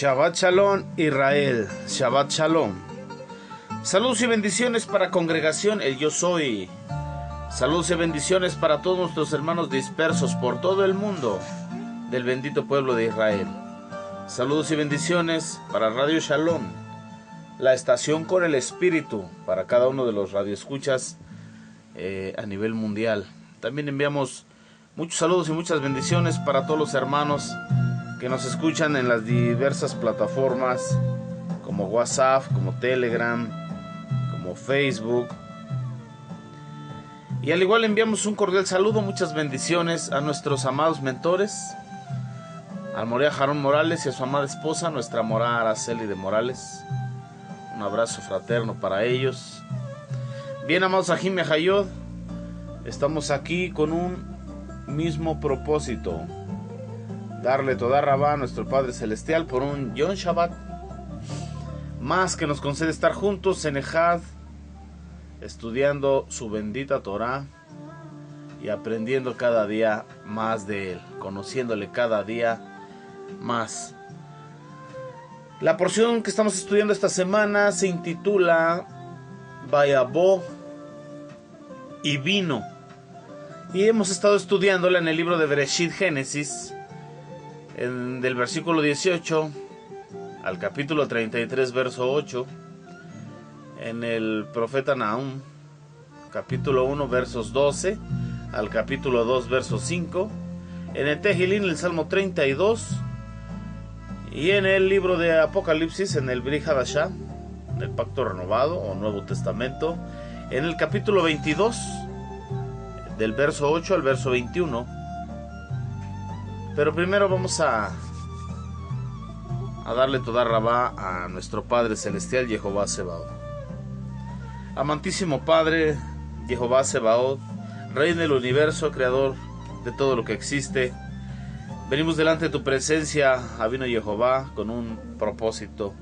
Shabbat Shalom Israel, Shabbat Shalom. Saludos y bendiciones para congregación El Yo Soy. Saludos y bendiciones para todos nuestros hermanos dispersos por todo el mundo del bendito pueblo de Israel. Saludos y bendiciones para Radio Shalom, la estación con el espíritu, para cada uno de los radioescuchas a nivel mundial. También enviamos muchos saludos y muchas bendiciones para todos los hermanos que nos escuchan en las diversas plataformas como WhatsApp, como Telegram, como Facebook. Y al igual enviamos un cordial saludo, muchas bendiciones a nuestros amados mentores, al Morea Jarón Morales y a su amada esposa, nuestra Morá Araceli de Morales. Un abrazo fraterno para ellos. Bien, amados Ajim y Hayod, estamos aquí con un mismo propósito: darle toda rabá a nuestro Padre Celestial por un Yom Shabbat más que nos concede estar juntos en Ejad, estudiando su bendita Torah y aprendiendo cada día más de Él, conociéndole cada día más. La porción que estamos estudiando esta semana se intitula Vayabó y vino, y hemos estado estudiándola en el libro de Bereshit, Génesis, del versículo 18 al capítulo 33, verso 8, en el profeta Nahum, capítulo 1, versos 12 al capítulo 2, verso 5, en el Tejilín, el Salmo 32, y en el libro de Apocalipsis, en el Brit Hadashah, en el Pacto Renovado o Nuevo Testamento, en el capítulo 22, del verso 8 al verso 21. Pero primero vamos a darle toda rabá a nuestro Padre Celestial, Jehová Sebaot. Amantísimo Padre, Jehová Sebaot, Rey del universo, Creador de todo lo que existe, venimos delante de tu presencia, Avino Jehová, con un propósito: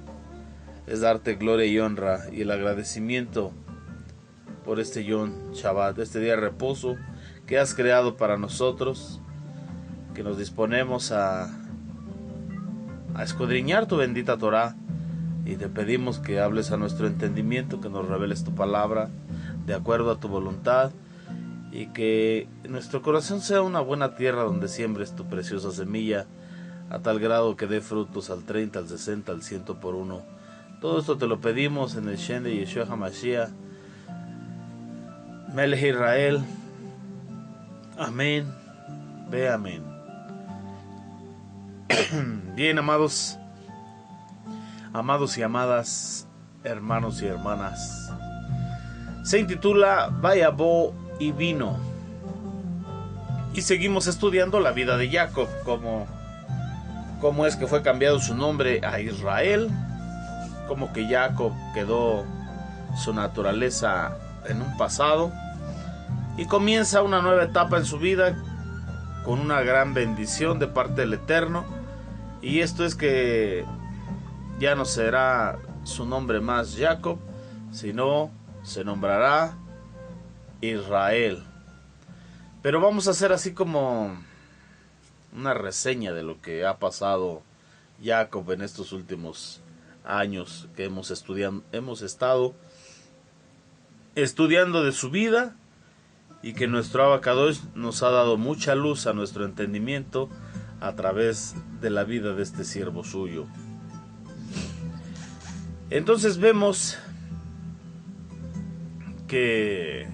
es darte gloria y honra y el agradecimiento por este Yom Shabbat, este día de reposo que has creado para nosotros, que nos disponemos a escudriñar tu bendita Torah, y te pedimos que hables a nuestro entendimiento, que nos reveles tu palabra de acuerdo a tu voluntad, y que nuestro corazón sea una buena tierra donde siembres tu preciosa semilla, a tal grado que dé frutos al 30, al 60, al 100 por uno. Todo esto te lo pedimos en el Shem de Yeshua HaMashiach, Melech Israel. Amén. Ve amén. Bien, amados y amadas, hermanos y hermanas, se intitula Vayabó y vino, y seguimos estudiando la vida de Jacob, cómo es que fue cambiado su nombre a Israel, cómo que Jacob quedó su naturaleza en un pasado y comienza una nueva etapa en su vida con una gran bendición de parte del Eterno. Y esto es que ya no será su nombre más Jacob, sino se nombrará Israel. Pero vamos a hacer así como una reseña de lo que ha pasado Jacob en estos últimos años que hemos estado estudiando de su vida, y que nuestro Abacadosh nos ha dado mucha luz a nuestro entendimiento a través de la vida de este siervo suyo. Entonces vemos que,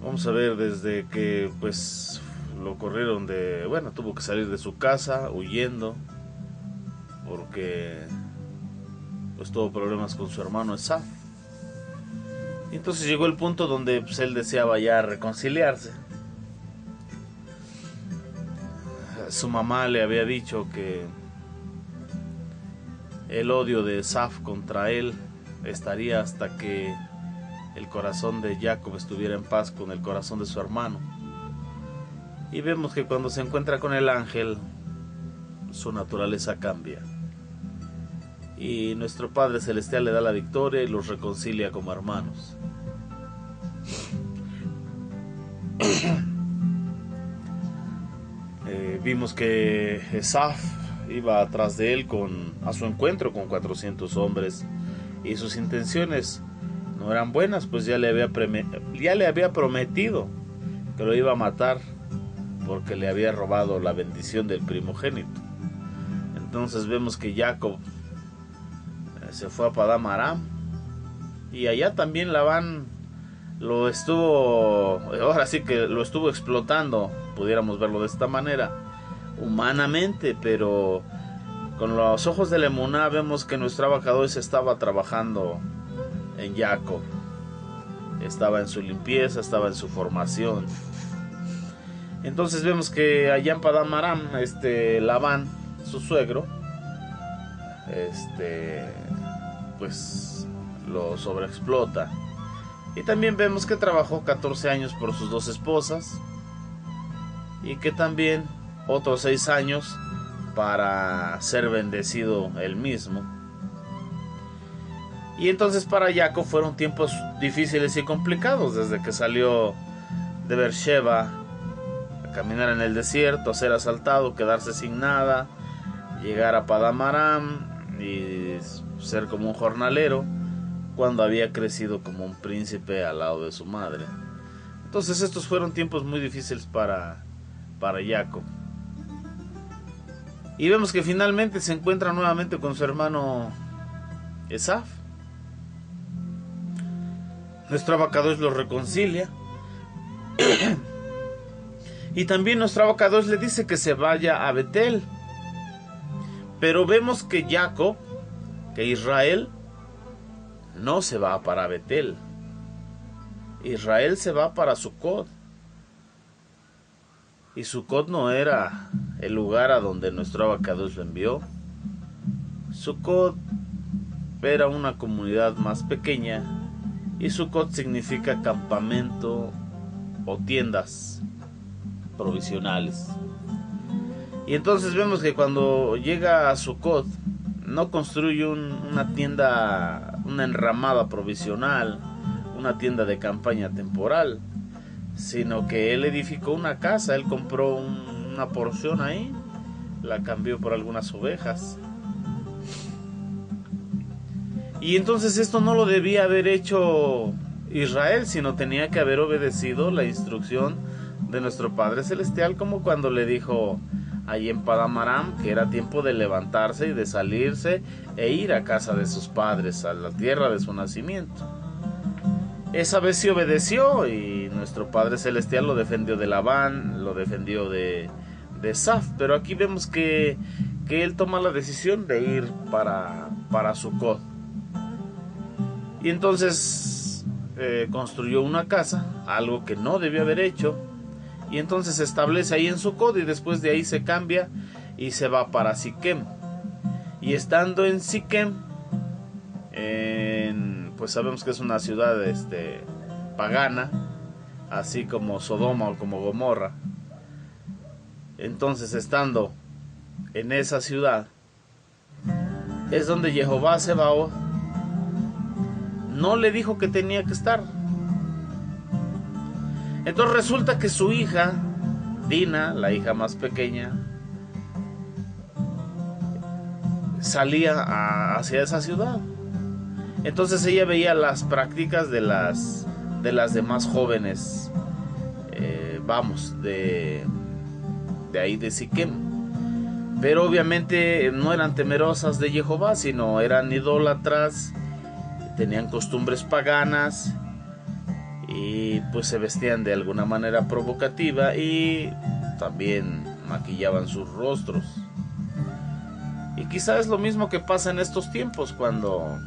vamos a ver, desde que pues lo corrieron tuvo que salir de su casa huyendo porque pues tuvo problemas con su hermano Esaf. Y entonces llegó el punto donde pues, él deseaba ya reconciliarse. Su mamá le había dicho que el odio de Esaf contra él estaría hasta que el corazón de Jacob estuviera en paz con el corazón de su hermano. Y vemos que cuando se encuentra con el ángel, su naturaleza cambia, y nuestro Padre Celestial le da la victoria y los reconcilia como hermanos. vimos que Esaf iba atrás de él a su encuentro con 400 hombres, y sus intenciones no eran buenas, pues ya le había prometido que lo iba a matar porque le había robado la bendición del primogénito. Entonces vemos que Jacob se fue a Padán Aram, y allá también Labán ahora sí que lo estuvo explotando, pudiéramos verlo de esta manera, humanamente, pero con los ojos de la emuná vemos que nuestro Abacadosh estaba trabajando en Jacob, estaba en su limpieza, estaba en su formación. Entonces vemos que allá en Padán Aram, Labán, su suegro, pues lo sobreexplota. Y también vemos que trabajó 14 años por sus 2 esposas, y que también otros 6 años para ser bendecido él mismo. Y entonces para Jacob fueron tiempos difíciles y complicados, desde que salió de Beersheba a caminar en el desierto, a ser asaltado, quedarse sin nada, llegar a Padán Aram y ser como un jornalero, cuando había crecido como un príncipe al lado de su madre. Entonces estos fueron tiempos muy difíciles para Jacob. Y vemos que finalmente se encuentra nuevamente con su hermano Esaf. Nuestro Abacadosh lo reconcilia. Y también nuestro Abacadosh le dice que se vaya a Betel. Pero vemos que Jacob, que Israel, no se va para Betel. Israel se va para Sucot. Y Sucot no era el lugar a donde nuestro Abacadosh lo envió. Sucot era una comunidad más pequeña, y Sucot significa campamento o tiendas provisionales. Y entonces vemos que cuando llega a Sucot, no construye una tienda, una enramada provisional, una tienda de campaña temporal, sino que él edificó una casa. Él compró una porción ahí, la cambió por algunas ovejas. Y entonces esto no lo debía haber hecho Israel, sino tenía que haber obedecido la instrucción de nuestro Padre Celestial, como cuando le dijo allí en Padán Aram que era tiempo de levantarse y de salirse e ir a casa de sus padres, a la tierra de su nacimiento. Esa vez sí obedeció, y nuestro Padre Celestial lo defendió de Labán, lo defendió de Esaf. Pero aquí vemos que él toma la decisión de ir para Sucot. Y entonces construyó una casa, algo que no debió haber hecho. Y entonces se establece ahí en Sucot, y después de ahí se cambia y se va para Siquem. Y estando en Siquem, pues sabemos que es una ciudad pagana, así como Sodoma o como Gomorra. Entonces, estando en esa ciudad, es donde Jehová Sebaot no le dijo que tenía que estar. Entonces resulta que su hija Dina, la hija más pequeña, salía hacia esa ciudad. Entonces ella veía las prácticas de las demás jóvenes, de ahí de Siquem. Pero obviamente no eran temerosas de Jehová, sino eran idólatras, tenían costumbres paganas, y pues se vestían de alguna manera provocativa, y también maquillaban sus rostros. Y quizás es lo mismo que pasa en estos tiempos, cuando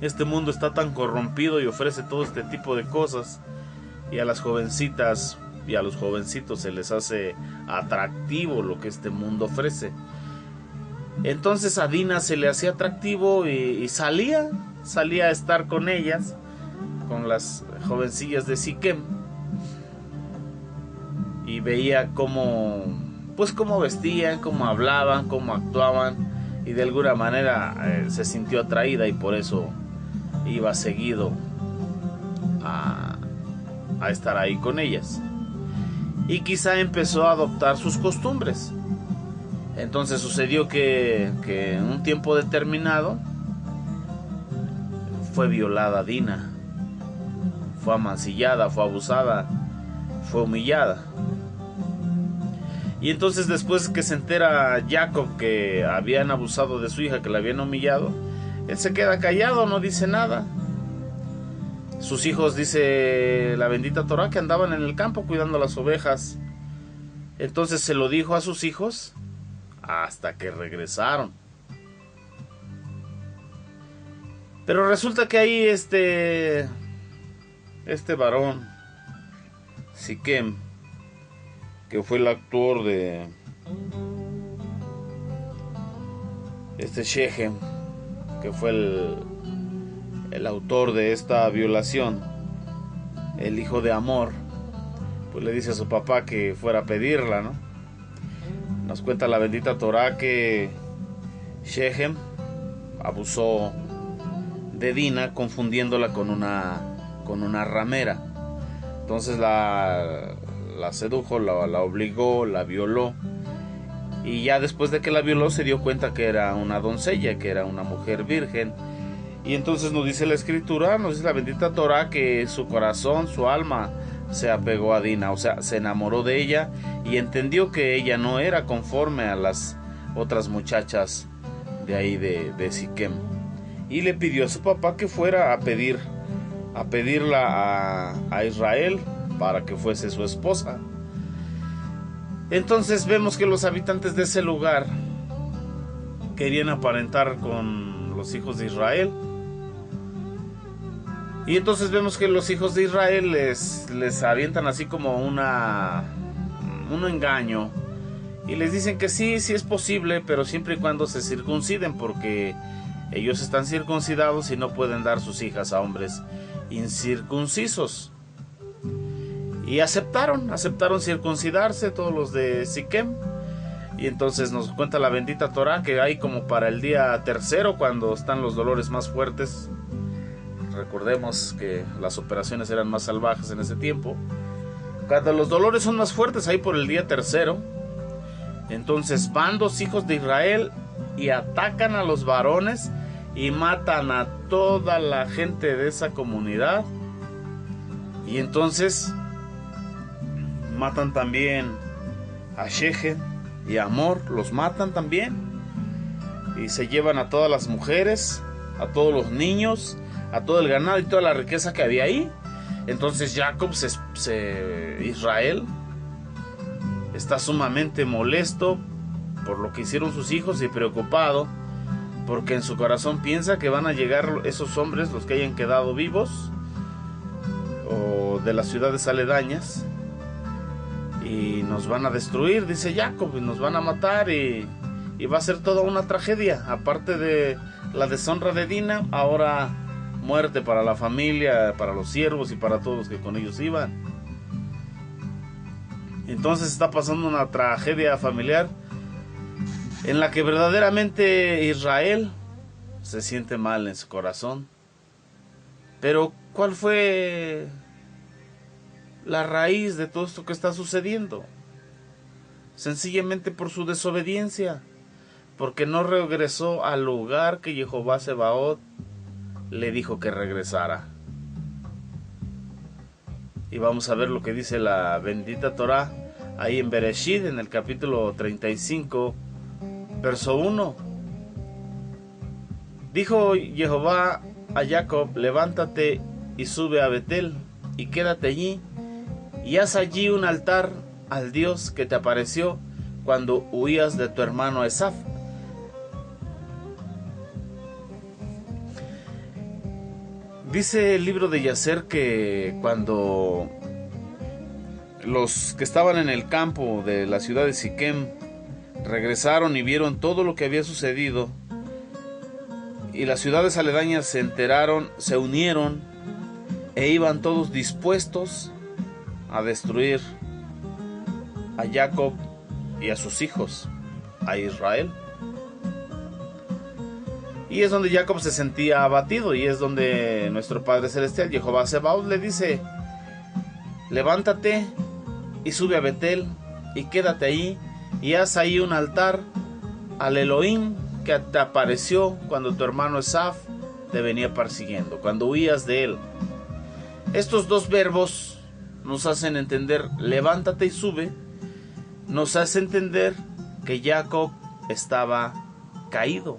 este mundo está tan corrompido y ofrece todo este tipo de cosas, y a las jovencitas y a los jovencitos se les hace atractivo lo que este mundo ofrece. Entonces a Dina se le hacía atractivo y salía a estar con ellas, con las jovencillas de Siquem, y veía cómo vestían, cómo hablaban, cómo actuaban, y de alguna manera se sintió atraída, y por eso iba seguido a estar ahí con ellas. y quizá empezó a adoptar sus costumbres. Entonces sucedió que en un tiempo determinado fue violada Dina, fue amancillada, fue abusada, fue humillada. Y entonces después que se entera Jacob que habían abusado de su hija, que la habían humillado, él se queda callado, no dice nada. Sus hijos, dice la bendita Torá, que andaban en el campo cuidando las ovejas. Entonces se lo dijo a sus hijos hasta que regresaron. Pero resulta que ahí este varón, Siquem, que fue el actor de Shechem, que fue el autor de esta violación, el hijo de Amor, pues le dice a su papá que fuera a pedirla, ¿no? Nos cuenta la bendita Torá que Shechem abusó de Dina confundiéndola con una ramera. Entonces la sedujo, la obligó, la violó, y ya después de que la violó se dio cuenta que era una doncella, que era una mujer virgen. Y entonces nos dice la escritura, nos dice la bendita Torá, que su corazón, su alma se apegó a Dina, o sea, se enamoró de ella y entendió que ella no era conforme a las otras muchachas de ahí de Siquem, y le pidió a su papá que fuera a pedirla a Israel para que fuese su esposa. Entonces vemos que los habitantes de ese lugar querían aparentar con los hijos de Israel, y entonces vemos que los hijos de Israel les avientan así como un engaño, y les dicen que sí es posible, pero siempre y cuando se circunciden, porque ellos están circuncidados y no pueden dar sus hijas a hombres incircuncisos. Y aceptaron circuncidarse todos los de Siquem. Y entonces nos cuenta la bendita Torá que hay como para el día tercero, cuando están los dolores más fuertes. Recordemos que las operaciones eran más salvajes en ese tiempo. Cuando los dolores son más fuertes, ahí por el día tercero, entonces van dos hijos de Israel y atacan a los varones y matan a toda la gente de esa comunidad. Y entonces matan también a Shechem y a Amor, los matan también, y se llevan a todas las mujeres, a todos los niños, a todo el ganado y toda la riqueza que había ahí. Entonces Jacob, Israel, está sumamente molesto por lo que hicieron sus hijos y preocupado, porque en su corazón piensa que van a llegar esos hombres, los que hayan quedado vivos o de las ciudades aledañas, y nos van a destruir, dice Jacob, y nos van a matar, y va a ser toda una tragedia. Aparte de la deshonra de Dina, ahora muerte para la familia, para los siervos y para todos los que con ellos iban. Entonces está pasando una tragedia familiar en la que verdaderamente Israel se siente mal en su corazón. Pero ¿cuál fue la raíz de todo esto que está sucediendo? Sencillamente por su desobediencia, porque no regresó al lugar que Jehová Sebaot le dijo que regresara. Y vamos a ver lo que dice la bendita Torá ahí en Bereshit, en el capítulo 35, verso 1. Dijo Jehová a Jacob: levántate y sube a Betel y quédate allí, y haz allí un altar al Dios que te apareció cuando huías de tu hermano Esaf. Dice el libro de Yacer que cuando los que estaban en el campo de la ciudad de Siquem regresaron y vieron todo lo que había sucedido, y las ciudades aledañas se enteraron, se unieron e iban todos dispuestos a destruir a Jacob y a sus hijos, a Israel. Y es donde Jacob se sentía abatido, y es donde nuestro Padre Celestial, Jehová Sebaot, le dice: levántate y sube a Betel y quédate ahí y haz ahí un altar al Elohim que te apareció cuando tu hermano Esaf te venía persiguiendo, cuando huías de él. Estos dos verbos nos hacen entender levántate y sube, nos hace entender que Jacob estaba caído,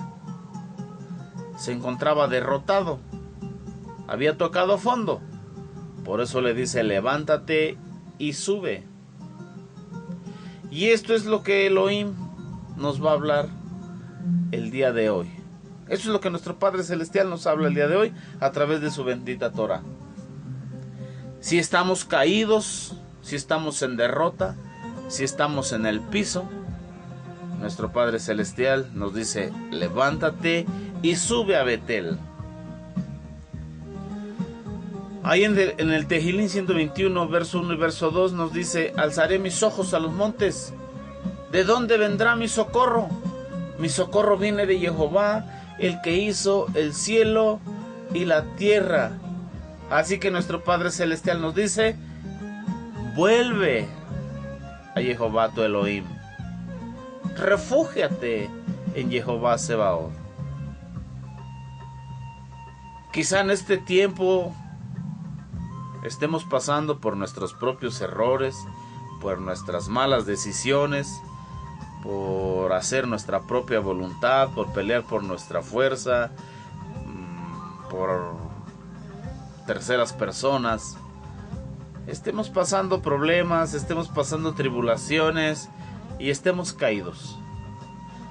se encontraba derrotado, había tocado fondo. Por eso le dice levántate y sube. Y esto es lo que Elohim nos va a hablar el día de hoy. Esto es lo que nuestro Padre Celestial nos habla el día de hoy a través de su bendita Torah. Si estamos caídos, si estamos en derrota, si estamos en el piso, nuestro Padre Celestial nos dice levántate y sube a Betel. Ahí en el Tejilín 121, verso 1 y verso 2 nos dice: alzaré mis ojos a los montes. ¿De dónde vendrá mi socorro? Mi socorro viene de Jehová, el que hizo el cielo y la tierra. Así que nuestro Padre Celestial nos dice: vuelve a Jehová tu Elohim. Refúgiate en Jehová Sebaot. Quizá en este tiempo estemos pasando por nuestros propios errores, por nuestras malas decisiones, por hacer nuestra propia voluntad, por pelear por nuestra fuerza, por terceras personas. Estemos pasando problemas, estemos pasando tribulaciones y estemos caídos.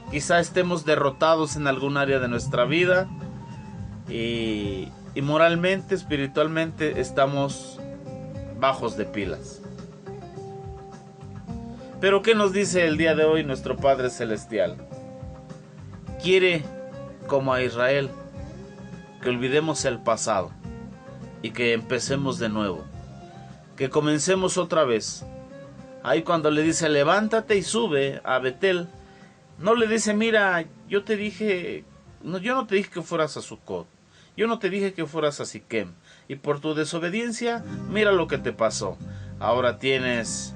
Quizá estemos derrotados en algún área de nuestra vida y moralmente, espiritualmente estamos bajos de pilas. Pero ¿qué nos dice el día de hoy nuestro Padre Celestial? Quiere, como a Israel, que olvidemos el pasado y que empecemos de nuevo, que comencemos otra vez. Ahí cuando le dice levántate y sube a Betel, no le dice mira, yo no te dije que fueras a Sucot, yo no te dije que fueras a Siquem, y por tu desobediencia, mira lo que te pasó. Ahora tienes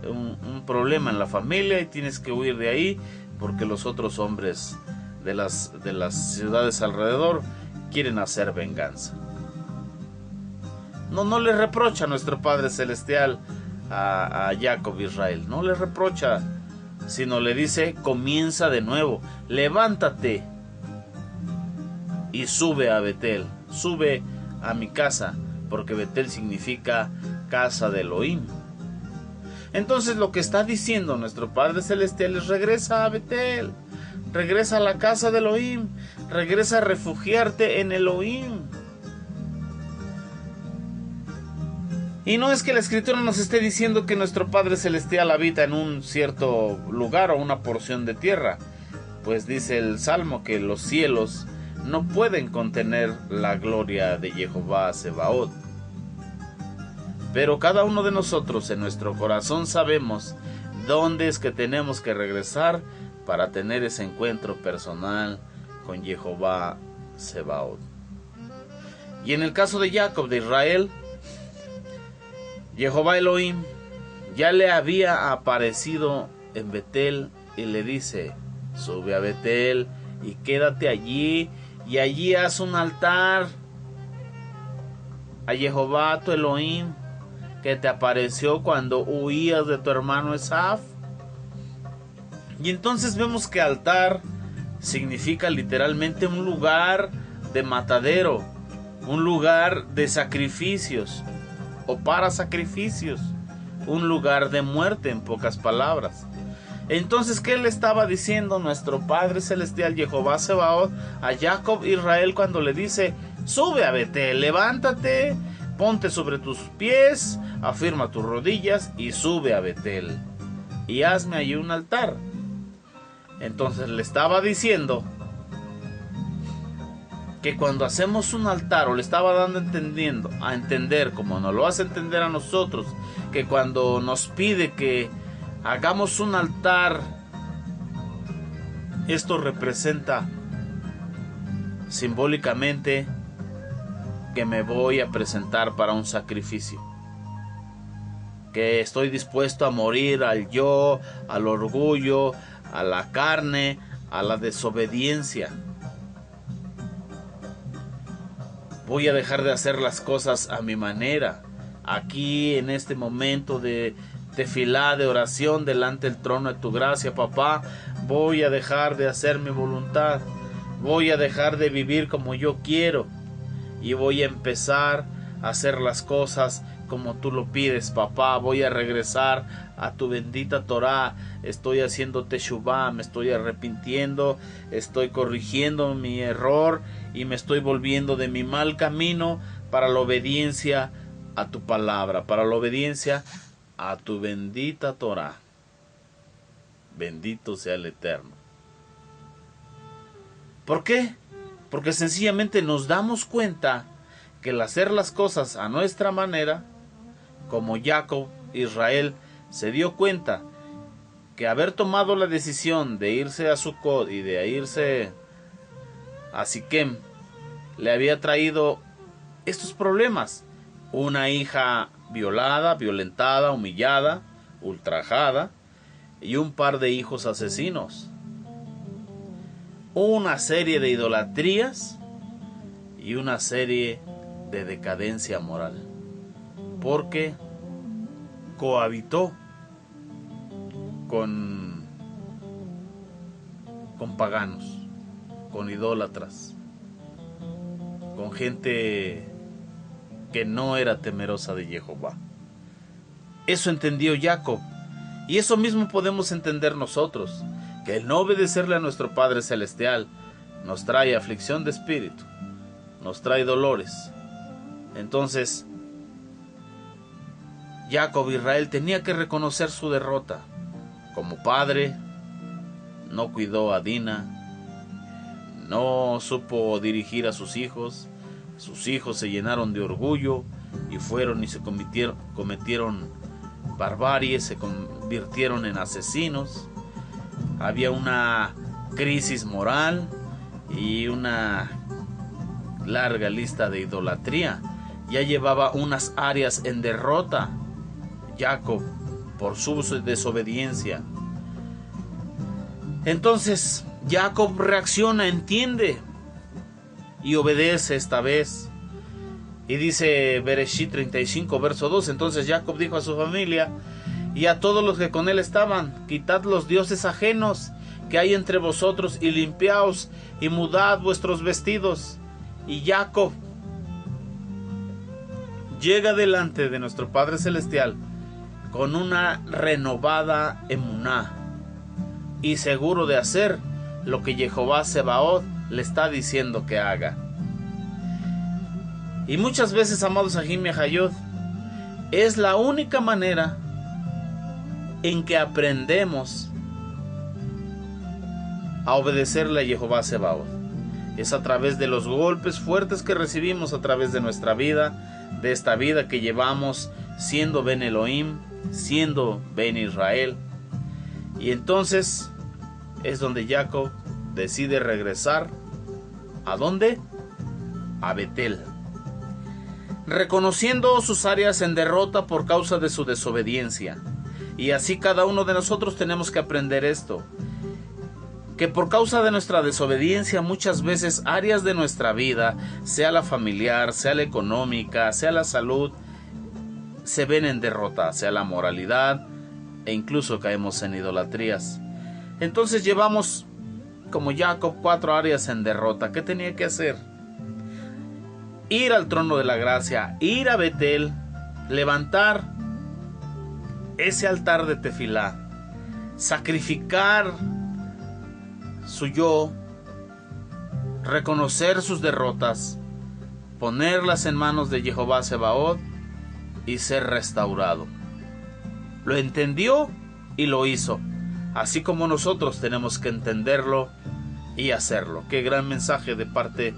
un problema en la familia y tienes que huir de ahí porque los otros hombres de las ciudades alrededor quieren hacer venganza. No le reprocha a nuestro Padre Celestial a Jacob Israel, no le reprocha, sino le dice comienza de nuevo, levántate y sube a Betel, sube a mi casa, porque Betel significa casa de Elohim. Entonces lo que está diciendo nuestro Padre Celestial es regresa a Betel, regresa a la casa de Elohim, regresa a refugiarte en Elohim. Y no es que la Escritura nos esté diciendo que nuestro Padre Celestial habita en un cierto lugar o una porción de tierra, pues dice el Salmo que los cielos no pueden contener la gloria de Jehová Sebaot. Pero cada uno de nosotros en nuestro corazón sabemos dónde es que tenemos que regresar para tener ese encuentro personal con Jehová Sebaot. Y en el caso de Jacob, de Israel, Jehová Elohim ya le había aparecido en Betel y le dice: sube a Betel y quédate allí, y allí haz un altar a Jehová tu Elohim, que te apareció cuando huías de tu hermano Esaf. Y entonces vemos que altar significa literalmente un lugar de matadero, un lugar de sacrificios o para sacrificios, un lugar de muerte, en pocas palabras. Entonces, ¿qué le estaba diciendo nuestro Padre Celestial Jehová Sebaot a Jacob Israel cuando le dice: sube a Betel, levántate, ponte sobre tus pies, afirma tus rodillas y sube a Betel y hazme allí un altar? Entonces le estaba diciendo que cuando hacemos un altar, o le estaba dando a entender, como nos lo hace entender a nosotros, que cuando nos pide que hagamos un altar, esto representa simbólicamente que me voy a presentar para un sacrificio. que estoy dispuesto a morir al yo, al orgullo, a la carne, a la desobediencia. Voy a dejar de hacer las cosas a mi manera. Aquí en este momento de tefilá, de oración delante del trono de tu gracia, papá, voy a dejar de hacer mi voluntad. Voy a dejar de vivir como yo quiero y voy a empezar a hacer las cosas como tú lo pides, papá. Voy a regresar a tu bendita Torá. Estoy haciendo teshuvá, me estoy arrepintiendo, estoy corrigiendo mi error y me estoy volviendo de mi mal camino para la obediencia a tu palabra, para la obediencia a tu bendita Torá. Bendito sea el Eterno. ¿Por qué? Porque sencillamente nos damos cuenta que el hacer las cosas a nuestra manera, como Jacob, Israel, se dio cuenta que haber tomado la decisión de irse a Sucot y de irse a Siquem le había traído estos problemas. Una hija violada, violentada, humillada, ultrajada y un par de hijos asesinos. Una serie de idolatrías y una serie de decadencia moral, porque cohabitó con paganos, con idólatras, con gente que no era temerosa de Jehová. Eso entendió Jacob, y eso mismo podemos entender nosotros, que el no obedecerle a nuestro Padre Celestial nos trae aflicción de espíritu, nos trae dolores. Entonces, Jacob, Israel, tenía que reconocer su derrota. Como padre, no cuidó a Dina, no supo dirigir a sus hijos se llenaron de orgullo y fueron y se cometieron barbarie, se convirtieron en asesinos. Había una crisis moral y una larga lista de idolatría. Ya llevaba unas áreas en derrota Jacob por su desobediencia. Entonces Jacob reacciona, entiende y obedece esta vez. Y dice Bereshit 35 verso 2: entonces Jacob dijo a su familia y a todos los que con él estaban: quitad los dioses ajenos que hay entre vosotros y limpiaos y mudad vuestros vestidos. Y Jacob llega delante de nuestro Padre Celestial con una renovada emuná y seguro de hacer lo que Jehová Sebaot le está diciendo que haga. Y muchas veces, amados Ajim y Ajayot, es la única manera en que aprendemos a obedecerle a Jehová Sebaot. Es a través de los golpes fuertes que recibimos a través de nuestra vida, de esta vida que llevamos siendo Ben Elohim, siendo Ben Israel. Y entonces es donde Jacob decide regresar. ¿A dónde? A Betel, reconociendo sus áreas en derrota por causa de su desobediencia. Y así cada uno de nosotros tenemos que aprender esto, que por causa de nuestra desobediencia muchas veces áreas de nuestra vida, sea la familiar, sea la económica, sea la salud, se ven en derrota, sea la moralidad, e incluso caemos en idolatrías. Entonces llevamos, como Jacob, 4 áreas en derrota. ¿Qué tenía que hacer? Ir al trono de la gracia, ir a Betel, levantar ese altar de tefilá, sacrificar su yo, reconocer sus derrotas, ponerlas en manos de Jehová Sebaot y ser restaurado. Lo entendió y lo hizo, así como nosotros tenemos que entenderlo y hacerlo. Qué gran mensaje de parte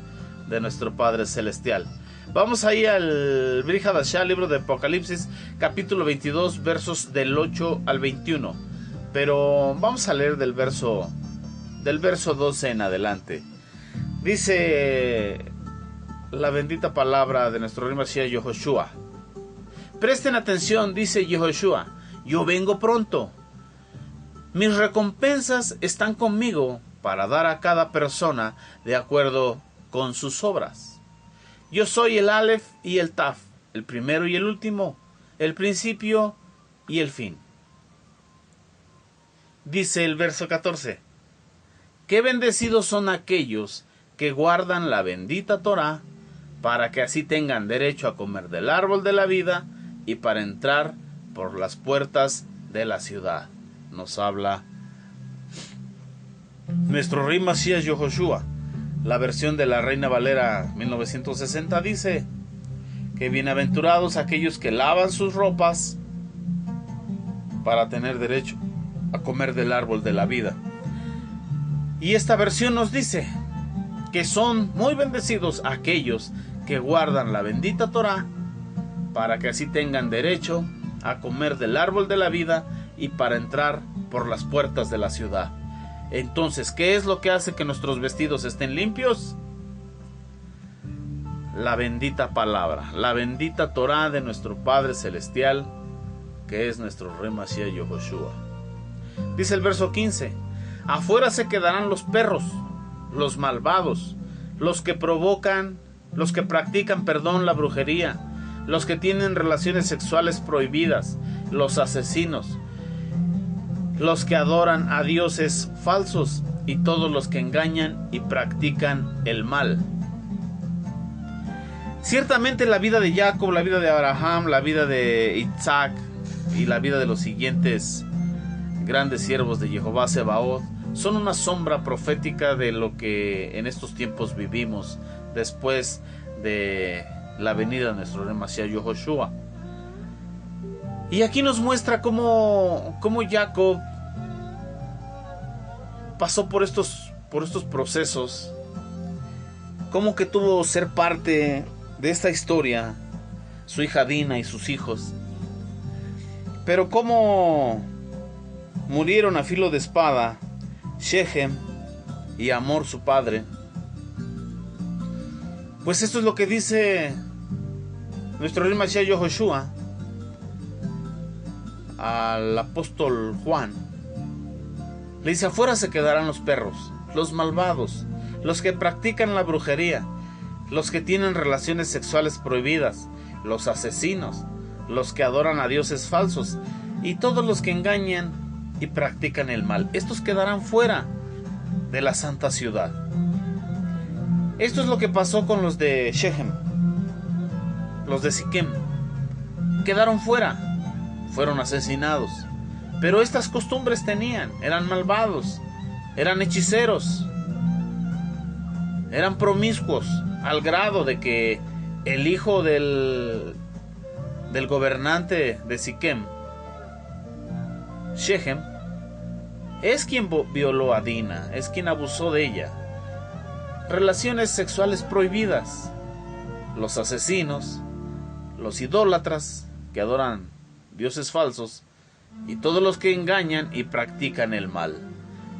de nuestro Padre Celestial. Vamos ahí al Brit Hadashah, libro de Apocalipsis, capítulo 22, versos del 8 al 21. Pero vamos a leer del verso 12 en adelante. Dice la bendita palabra de nuestro Rey Mashiach Yehoshua: Presten atención, dice Yehoshua, yo vengo pronto. Mis recompensas están conmigo para dar a cada persona de acuerdo con sus obras. Yo soy el Aleph y el Taf, el primero y el último, el principio y el fin. Dice el verso 14, qué bendecidos son aquellos que guardan la bendita Torá, para que así tengan derecho a comer del árbol de la vida y para entrar por las puertas de la ciudad. Nos habla nuestro rey Mashiach Yehoshua. La versión de la Reina Valera 1960 dice que bienaventurados aquellos que lavan sus ropas para tener derecho a comer del árbol de la vida. Y esta versión nos dice que son muy bendecidos aquellos que guardan la bendita Torá para que así tengan derecho a comer del árbol de la vida y para entrar por las puertas de la ciudad. Entonces, ¿qué es lo que hace que nuestros vestidos estén limpios? La bendita palabra, la bendita Torá de nuestro Padre Celestial, que es nuestro Rey Mashiach Yehoshua. Dice el verso 15, afuera se quedarán los perros, los malvados, los que practican, la brujería, los que tienen relaciones sexuales prohibidas, los asesinos, los que adoran a dioses falsos y todos los que engañan y practican el mal. Ciertamente la vida de Jacob, la vida de Abraham, la vida de Isaac y la vida de los siguientes grandes siervos de Jehová Sebaot son una sombra profética de lo que en estos tiempos vivimos después de la venida de nuestro Rey Mashiach Yehoshua. Y aquí nos muestra cómo Jacob pasó por estos procesos, cómo que tuvo ser parte de esta historia, su hija Dina y sus hijos, pero cómo murieron a filo de espada Shechem y Hamor su padre. Pues esto es lo que dice nuestro Rey Mashiach Yehoshua al apóstol Juan. Le dice, afuera se quedarán los perros, los malvados, los que practican la brujería, los que tienen relaciones sexuales prohibidas, los asesinos, los que adoran a dioses falsos y todos los que engañan y practican el mal. Estos quedarán fuera de la santa ciudad. Esto es lo que pasó con los de Shechem, los de Siquem. Quedaron fuera, fueron asesinados. Pero estas costumbres tenían, eran malvados, eran hechiceros, eran promiscuos, al grado de que el hijo del gobernante de Siquem, Shechem, es quien violó a Dina, es quien abusó de ella. Relaciones sexuales prohibidas. Los asesinos, los idólatras que adoran dioses falsos y todos los que engañan y practican el mal,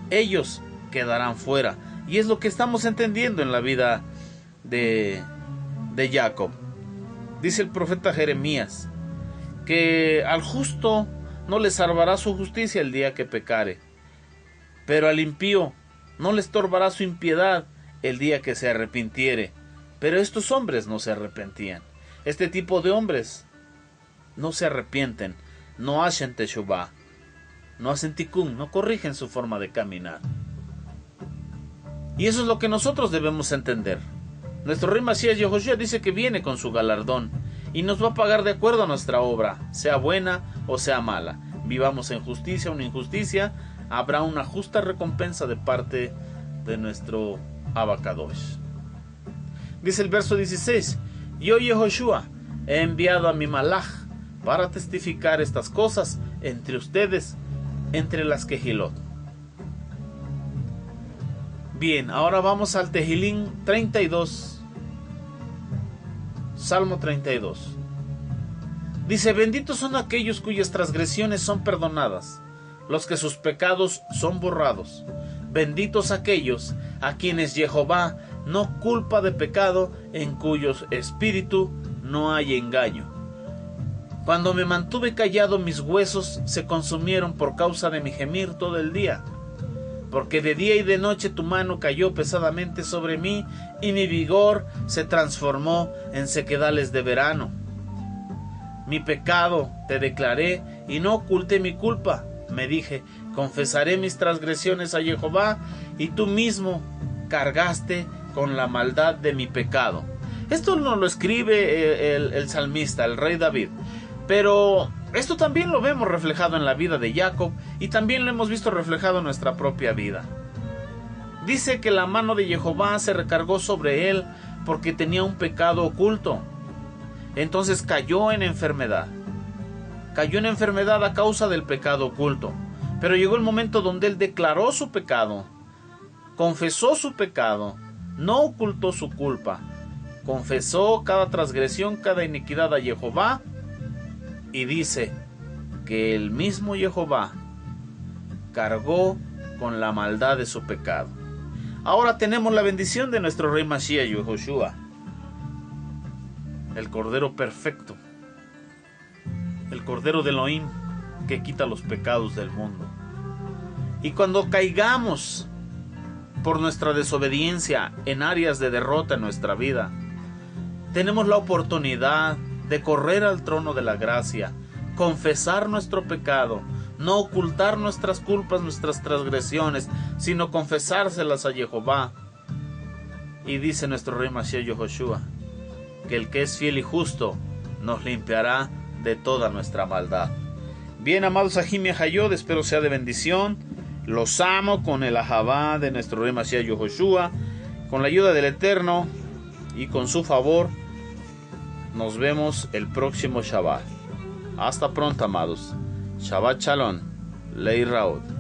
ellos quedarán fuera. Y es lo que estamos entendiendo en la vida de Jacob. Dice el profeta Jeremías que al justo no le salvará su justicia el día que pecare, pero al impío no le estorbará su impiedad el día que se arrepintiere. Pero estos hombres no se arrepentían. Este tipo de hombres no se arrepienten, no hacen teshuvah, no hacen tikkun, no corrigen su forma de caminar. Y eso es lo que nosotros debemos entender. Nuestro Rey Mashiach Yehoshua dice que viene con su galardón y nos va a pagar de acuerdo a nuestra obra, sea buena o sea mala. Vivamos en justicia o en injusticia, habrá una justa recompensa de parte de nuestro Abacadosh. Dice el verso 16: Yo, Yehoshua, he enviado a mi malach para testificar estas cosas entre ustedes, entre las Kehilot. Bien, ahora vamos al Tehilín 32, Salmo 32. Dice: benditos son aquellos cuyas transgresiones son perdonadas, los que sus pecados son borrados. Benditos aquellos a quienes Jehová no culpa de pecado, en cuyos espíritu no hay engaño. Cuando me mantuve callado, mis huesos se consumieron por causa de mi gemir todo el día. Porque de día y de noche tu mano cayó pesadamente sobre mí, y mi vigor se transformó en sequedales de verano. Mi pecado te declaré, y no oculté mi culpa. Me dije, confesaré mis transgresiones a Jehová, y tú mismo cargaste con la maldad de mi pecado. Esto nos lo escribe el salmista, el rey David. Pero esto también lo vemos reflejado en la vida de Jacob, y también lo hemos visto reflejado en nuestra propia vida. Dice que la mano de Jehová se recargó sobre él porque tenía un pecado oculto. Entonces cayó en enfermedad. Cayó en enfermedad a causa del pecado oculto. Pero llegó el momento donde él declaró su pecado, confesó su pecado, no ocultó su culpa, confesó cada transgresión, cada iniquidad a Jehová, y dice que el mismo Jehová cargó con la maldad de su pecado. Ahora tenemos la bendición de nuestro rey Mashiach Yahushua, el Cordero perfecto, el Cordero de Elohim, que quita los pecados del mundo. Y cuando caigamos por nuestra desobediencia en áreas de derrota en nuestra vida, tenemos la oportunidad de correr al trono de la gracia, confesar nuestro pecado, no ocultar nuestras culpas, nuestras transgresiones, sino confesárselas a Jehová. Y dice nuestro rey Mashiach Yahushua, que el que es fiel y justo nos limpiará de toda nuestra maldad. Bien, amados Ajim y Ajayod, espero sea de bendición. Los amo con el ahabá de nuestro rey Mashiach Yahushua, con la ayuda del Eterno y con su favor. Nos vemos el próximo Shabbat. Hasta pronto, amados. Shabbat Shalom. Lei Raot.